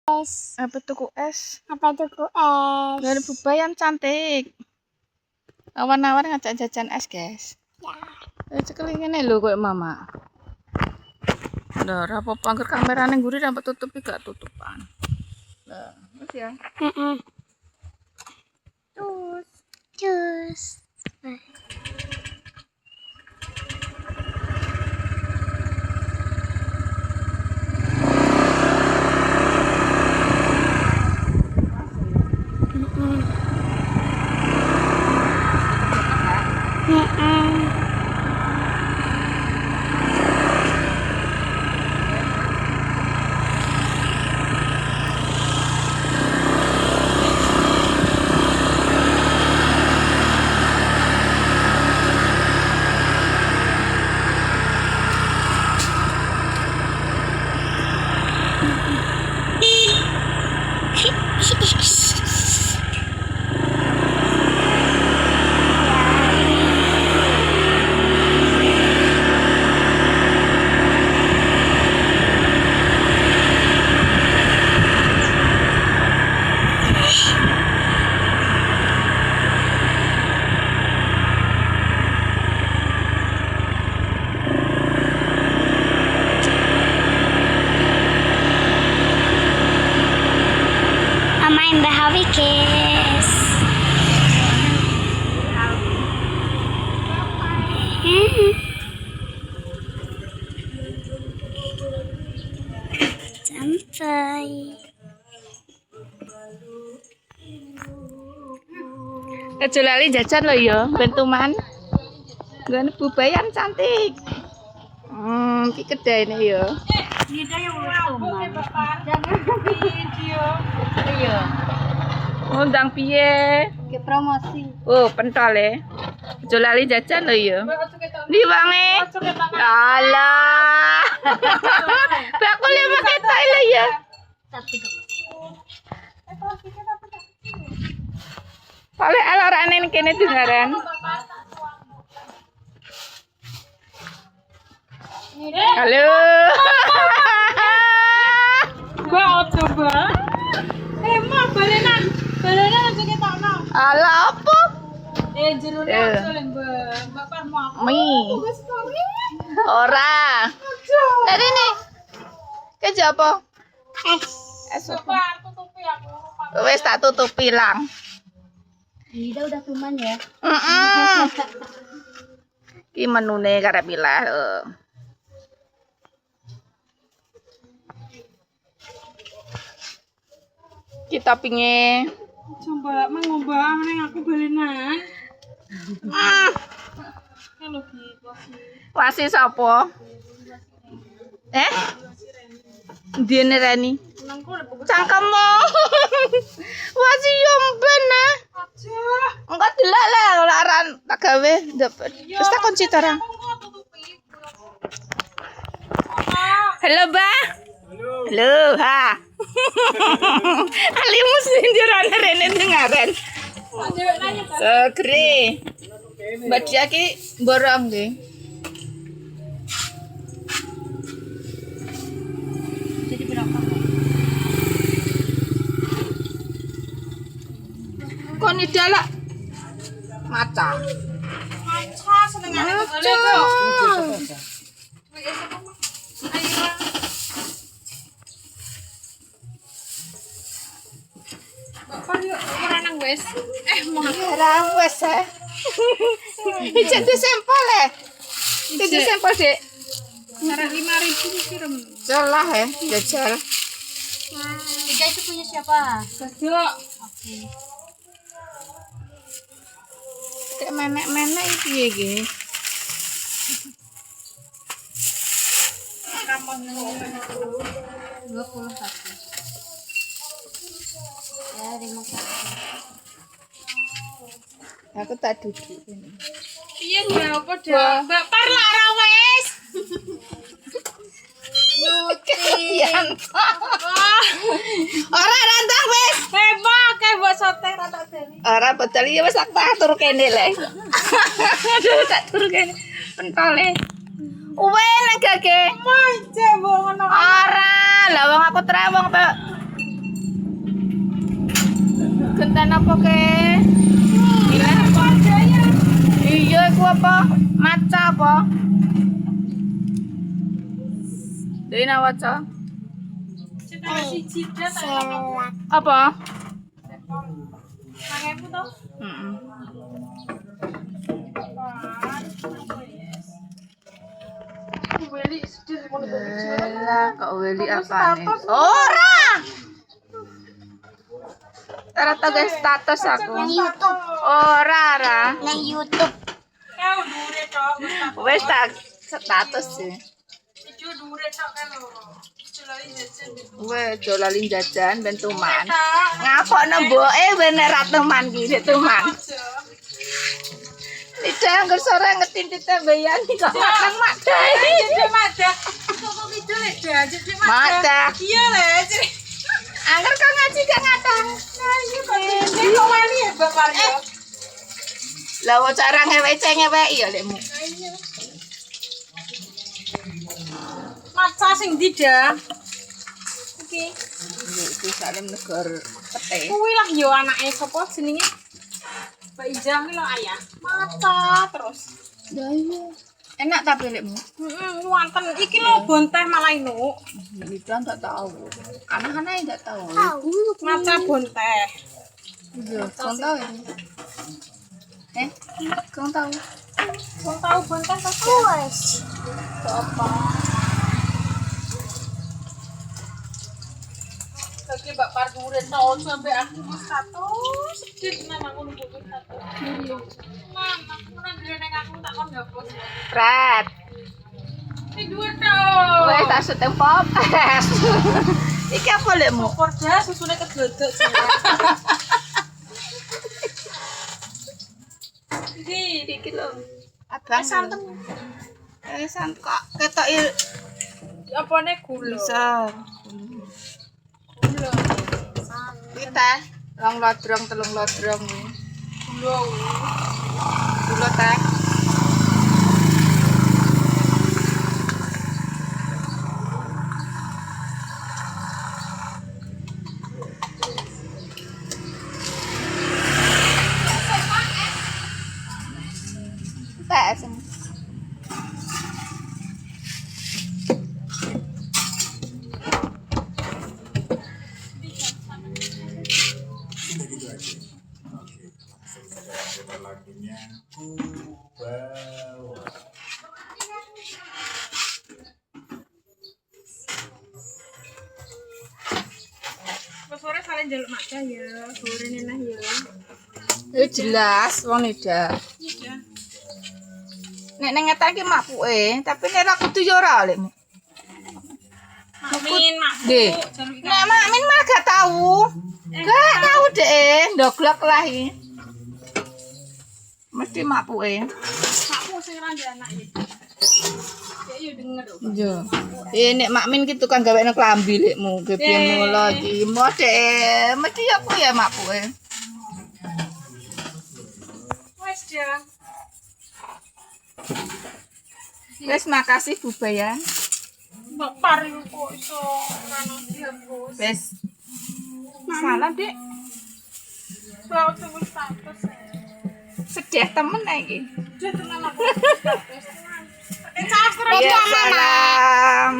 Es. Apa tuku es? Apa tuku es? Dari Bubayan cantik. Awan-awan ngajak jajan es, guys. Ya. Cekel ngene lho koyo mama. Lah, apa angker kamerane nguri sampe tutupi gak tutupan. Lah, wis ya. Cus. Cus. Mama in the Hawi kiss. Sampai. Aja lali jajan lho ya, bentuman. Gane Bubayan cantik. Iki kedainya ya. Iya. Undang piye? Ke promosi. Oh, pentole. Aja lali jajan lho ya. Ndi wange? Alah. Bakule pakai tai lho ya. Oleh alorane ning kene dengaran. Halo. Gua coba. Emang balenan aja ketokno. Ala apa? Jerone aja lembek. Bapak mau aku. Mi. Wis kori. Ora. Tadi nih. Kejo apa? Es. Es apa? Bapak tutupi aku. Wes tak tutupi lang. Lida udah tuman ya. Ki menune karep bilah. Kita pingin Coba mengubah ning aku balenan. Kalau gitu sih. wasi sapa? Dene Reni. Nangku udah bagus Cangkemmu. Wasi yo mben ah. aja. Engko delok lah laran tak gawe dapat. Terus tak kunci tarang. Kok tutupi. Halo, Mbak. Halo, ha. Ali mesti ndirane rene dengaran. Cewek nanya kan. Segre. Mbak dia ki borong nggih. Jadi berapa? Kon idalak maca. Maca senengane Maca. Bapak yuk ora nang wis. Mau Ora wes e. Ijek disempol e. Iki sempol Dik. cara 5.000 kirim. Celah ya, jajal. Tiga itu punya siapa? Gede. Oke. Kayak menek-menek iki piye iki? Kamu nang 21. Ya, terima kasih. Aku tak duduk ini. Piye ya apa dah? Mbak Par lah ora wis. Kasihan. Ora rantang wis. Hebat kayak buat sote rata deli. Ora betul ya wis tak atur kene le. Aduh tak tur kene. Pentole. Uwen gage. Manje ngono. Ora, lah wong aku trewong to. genten apa ke? Iya, iku apa? Maca apa? Dina waca. Cita siji dah tak Apa? Mangepu to. Heeh. Weli sedih ngono Lah, kok weli apane? Ora. Ora tau guys status aku. YouTube. Ora, ora. Nang YouTube. Kau dure tok. Wes tak status sih. Ijo dure tok kan lho. Celoi jajan gitu. Wes dolalin jajan ben tuman. Ngapokno mboke ben ora teman ki, nek tuman. Tidak anggar sore ngetin tita bayan kok makan mada. Jadi mada. Kok gitu le dah. Jadi Mada. Iya le. Anggar kok ngaji gak ngatang. Nah, iya kok ini kok wani ya Bapak ya. Lah wong cara ngewek ya lekmu. Maca sing ndi dah? Iki. Iki salem negor pete. Kuwi lah yo anake sapa jenenge? Mbak Ijah ki lho ayah. Maca terus. Ya iya. Enak tapi lekmu. Wonten iki lho bonteh malah inuk. Itu enggak tahu. Anak-anak enggak tahu. Maca bonteh. Iya, kau tahu ya? Kau tahu? Wong tahu bonteh ta? Wes. Apa? Lagi Mbak Pardure tau sampai aku wis status sedih tenan aku nunggu status. Mama, aku nang ngene aku tak kon ngapus. Prat. Ini dua tau. Wes tak seteng pop. Iki apa lekmu? Porda susune keglodok sih. Iki lho. Abang Santen. sant kok ketok Apane gula? bisa. Gula. Kita long lodrong telung lodrong kuwi. Gula. Gula teh. Teh. Lagunya ku bawa. Sore saling jaluk maca ya, sore nenah ya. Jelas wong Nida. Iya. Nek nang ngetan ki mapuke, tapi nek ra kudu ya ora lekmu. Mamin, Nggih. jaluk ikan. Nek Makmin mah gak tahu. Gak tahu deh, ndoglok lah iki. Mesti mapuke. Aku sing ra ndek anak iki. Ya yo denger. Iya. Nek Makmin ki tukang gawekno klambi lekmu, gebiyen mula iki. Mode mesti aku ya mapuke. Wes dia. Wes makasih Bu Bayan. Bapak kok iso karo dia bos. Wes. Salah, Dek. Soal tunggu status. Sedih temen iki. Dia tenan aku status. Cah, Ya, salam.